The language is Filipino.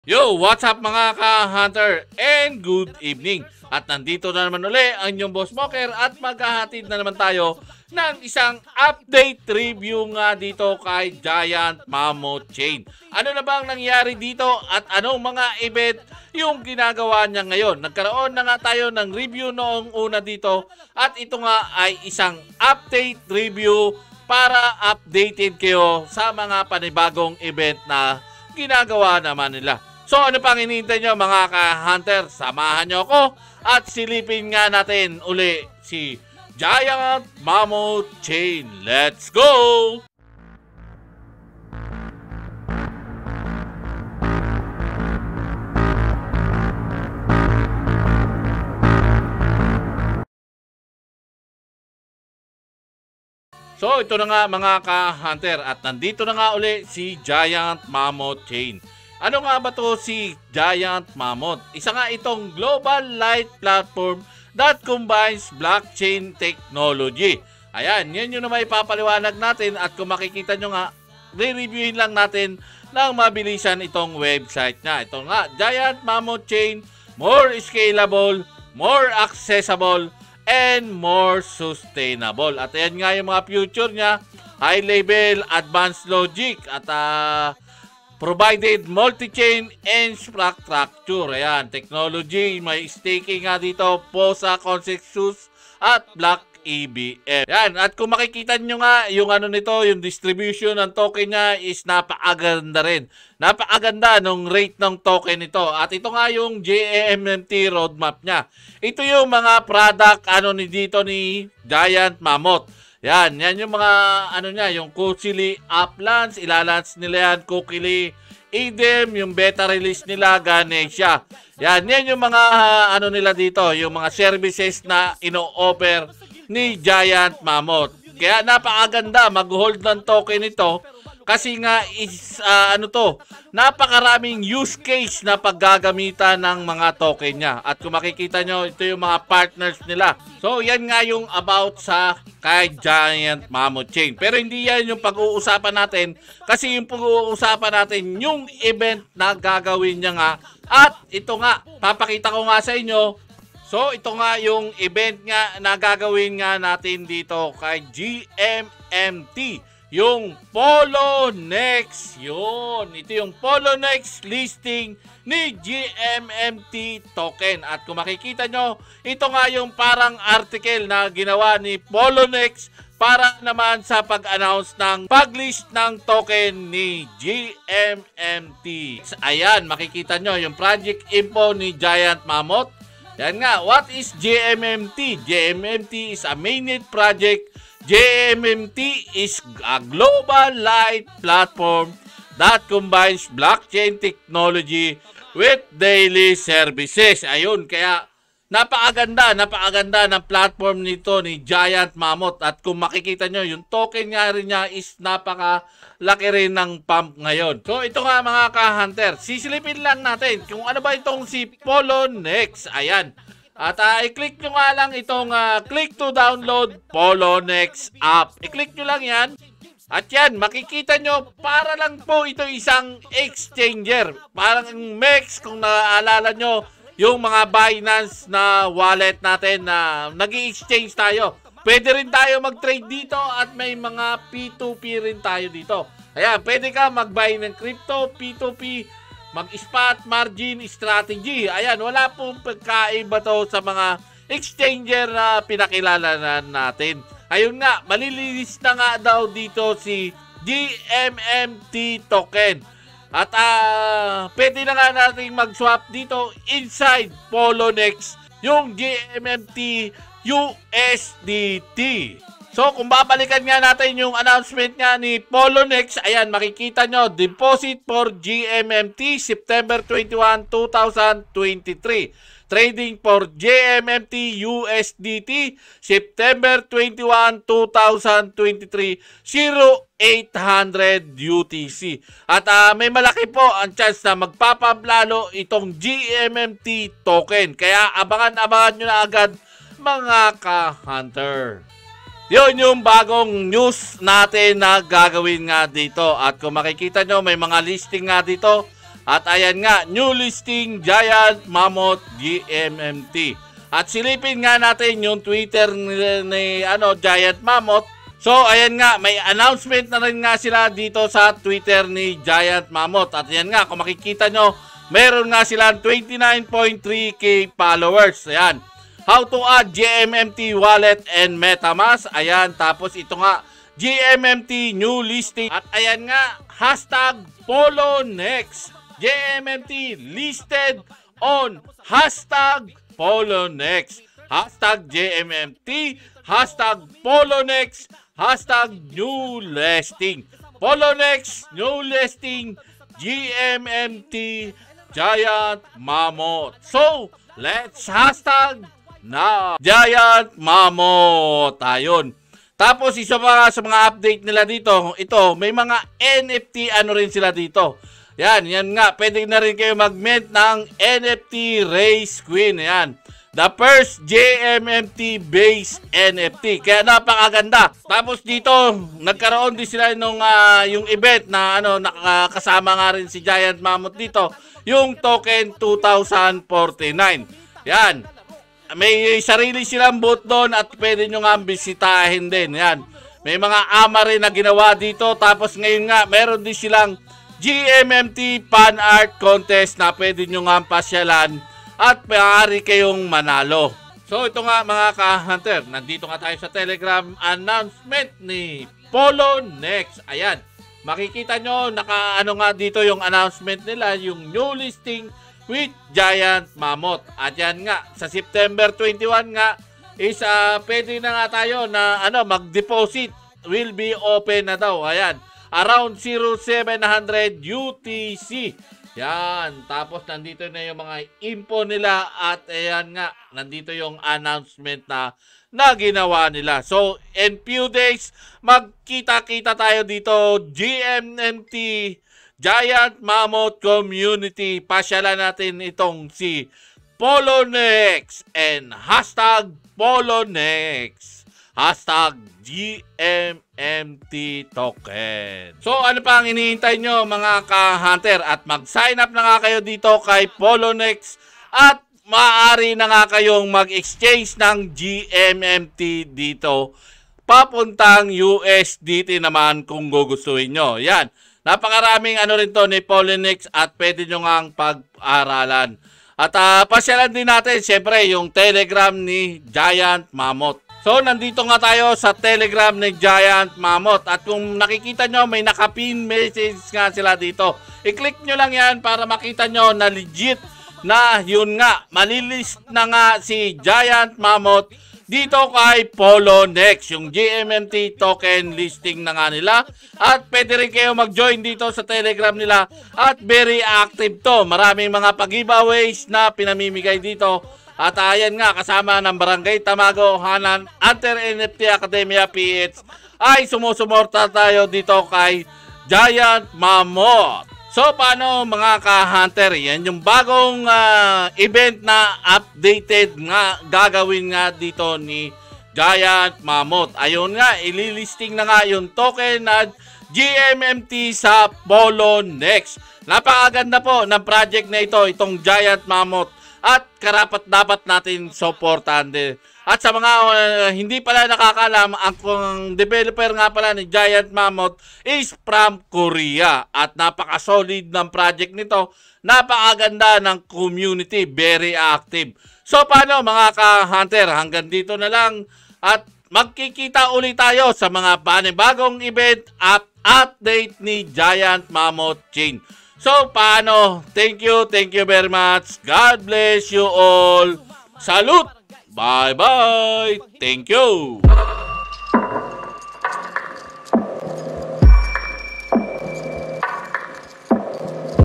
Yo, what's up mga ka-hunter and good evening. At nandito na naman uli ang inyong Boss Smoker at maghahatid na naman tayo ng isang update review nga dito kay Giant Mammoth Chain. Ano na bang nangyari dito at anong mga event yung ginagawa niya ngayon? Nagkaroon na nga tayo ng review noong una dito at ito nga ay isang update review para updated kayo sa mga panibagong event na ginagawa naman nila. So ano pang hinihintay nyo mga ka-hunter? Samahan nyo ako at silipin nga natin uli si Giant Mammoth Chain. Let's go! So ito na nga mga ka-hunter at nandito na nga uli si Giant Mammoth Chain. Ano nga ba to si Giant Mammoth? Isa nga itong global light platform that combines blockchain technology. Ayan, yan yung na may papaliwanag natin at kung makikita nyo nga, re-reviewin lang natin ng mabilisan itong website niya. Ito nga, Giant Mammoth Chain, more scalable, more accessible, and more sustainable. At ayan nga yung mga future niya, high level, advanced logic, at provided multi-chain infrastructure. Ayan, technology, may staking nga dito, POSA, consensus, at block EVM. Yan, at kung makikita nyo nga, yung ano nito, yung distribution ng token niya is napakaganda rin. Napakaganda nung rate ng token nito. At ito nga yung GMMT roadmap niya. Ito yung mga product ano ni dito ni Giant Mammoth. Yan yung mga ano niya, yung Kuchili Uplands, ilalance nila yan, Kukili, Idem, yung beta release nila, Ganesha. Yan yung mga ano nila dito, yung mga services na ino-offer ni Giant Mammoth. Kaya napakaganda mag-hold ng token ito kasi nga is napakaraming use case na paggagamitan ng mga token niya. At kung makikita nyo, ito yung mga partners nila. So yan nga yung about sa kay Giant Mammoth Chain. Pero hindi yan yung pag-uusapan natin kasi yung pag-uusapan natin yung event na gagawin niya nga. At ito nga, papakita ko nga sa inyo. So, ito nga yung event nga na gagawin nga natin dito kay GMMT. Yung Poloniex. Yun. Ito yung Poloniex listing ni GMMT token. At kung makikita nyo, ito nga yung parang article na ginawa ni Poloniex para naman sa pag-announce ng pag-list ng token ni GMMT. Ayan, makikita nyo yung project info ni Giant Mammoth. Yan nga, what is GMMT? GMMT is a mainnet project. GMMT is a global light platform that combines blockchain technology with daily services. Ayun, kaya napakaganda ng platform nito ni Giant Mammoth. At kung makikita nyo, yung token nga rin niya is napakalaki rin ng pump ngayon. So ito nga mga ka-hunter, sisilipin lang natin kung ano ba itong si Poloniex. Ayan. At i-click nyo nga lang itong click to download Poloniex app. I-click nyo lang yan. At yan, makikita nyo, para lang po ito isang exchanger. Parang MEX, kung naaalala nyo, yung mga Binance na wallet natin na nag-i-exchange tayo. Pwede rin tayo mag-trade dito at may mga P2P rin tayo dito. Ayan, pwede ka mag-buy ng crypto, P2P, mag-spot, margin, strategy. Ayan, wala pong pagkaiba to sa mga exchanger na pinakilala natin. Ayun nga, malilinis na nga daw dito si GMMT token. At pwede na nga natin mag-swap dito inside Poloniex yung GMMT USDT. So kung babalikan nga natin yung announcement nga ni Poloniex, ayan makikita nyo, deposit for GMMT September 21, 2023. Trading for GMMT USDT September 21, 2023, 0800 UTC. At may malaki po ang chance na magpapablalo itong GMMT token. Kaya abangan-abangan nyo na agad mga ka-hunter. Yun yung bagong news natin na gagawin nga dito. At kung makikita nyo, may mga listing nga dito At ayan nga, new listing Giant Mammoth GMMT. At silipin nga natin yung Twitter ni Giant Mammoth. So ayan nga, may announcement na rin nga sila dito sa Twitter ni Giant Mammoth. At ayan nga, kung makikita nyo, meron nga silang 29.3k followers. Ayan. How to add GMMT wallet and MetaMask. Ayan, tapos ito nga, GMMT new listing. At ayan nga, hashtag PoloNext. GMMT listed on hashtag PoloNext. Hashtag GMMT, hashtag PoloNext, hashtag new listing. PoloNext, new listing, GMMT, Giant Mammoth. So, let's hashtag na Giant Mammoth. Ayun. Tapos isa pa sa mga update nila dito, ito, may mga NFT rin sila dito. Yan nga, pwede na rin kayo mag-mint ng NFT Race Queen. Yan. The first GMMT based NFT. Kaya napakaganda. Tapos dito, nagkaroon din sila nung yung event na nakakasama nga rin si Giant Mammoth dito, yung token 2049. Yan. May sarili silang booth doon at pwede nyo nga bisitahin din. Yan. May mga ama rin na ginawa dito. Tapos ngayon nga, meron din silang GMMT Fan Art Contest na pwede nyo nga pasyalan at maaari kayong manalo. So ito nga mga ka-hunter, nandito nga tayo sa Telegram announcement ni PoloNext. Ayan. Makikita nyo, nga dito yung announcement nila, yung new listing with Giant Mammoth. At yan nga, sa September 21 nga, is pwede na nga tayo na mag-deposit. Will be open na daw. Ayan, around 0700 UTC. Yan, tapos nandito na yung mga info nila at ayan nga, nandito yung announcement na ginawa nila. So, in few days, magkita-kita tayo dito, GMMT Giant Mammoth Community. Pasyalan natin itong si PoloNext and hashtag PoloNext. Hashtag GMMT token. So ano pa ang hinihintay nyo mga ka-hunter? At mag-sign up na nga kayo dito kay PoloNext at maaari na nga kayong mag-exchange ng GMMT dito papuntang USDT naman kung gugustuhin nyo. Yan. Napakaraming rin to ni PoloNext at pwede nyo nga pag-aralan. At pasyalan din natin siyempre yung Telegram ni Giant Mammoth. So nandito nga tayo sa Telegram ni Giant Mammoth. At kung nakikita nyo may nakapin message nga sila dito. I-click nyo lang yan para makita nyo na legit na yun nga. Malilist na nga si Giant Mammoth dito kay PoloNext, yung GMMT token listing na nga nila. At pwede rin kayo mag-join dito sa Telegram nila. At very active to. Maraming mga pag-giveaways na pinamimigay dito. At ayan nga, kasama ng Barangay Tamago, Hanan, Hunter NFT Academia PH, ay sumusumorta tayo dito kay Giant Mammoth. So paano mga ka-hunter, yan yung bagong event na updated nga gagawin nga dito ni Giant Mammoth. Ayun nga, ililisting na nga yung token na GMMT sa PoloNext. Napakaganda po ng project na ito, itong Giant Mammoth. At karapat dapat natin supportahan din. At sa mga hindi pala nakakalam, ang developer nga pala ni Giant Mammoth is from Korea. At napaka-solid ng project nito. Napakaganda ng community. Very active. So paano mga ka-hunter? Hanggang dito na lang. At magkikita ulit tayo sa mga panibagong event at update ni Giant Mammoth Chain. So paano? Thank you very much. God bless you all. Salute! Bye-bye! Thank you!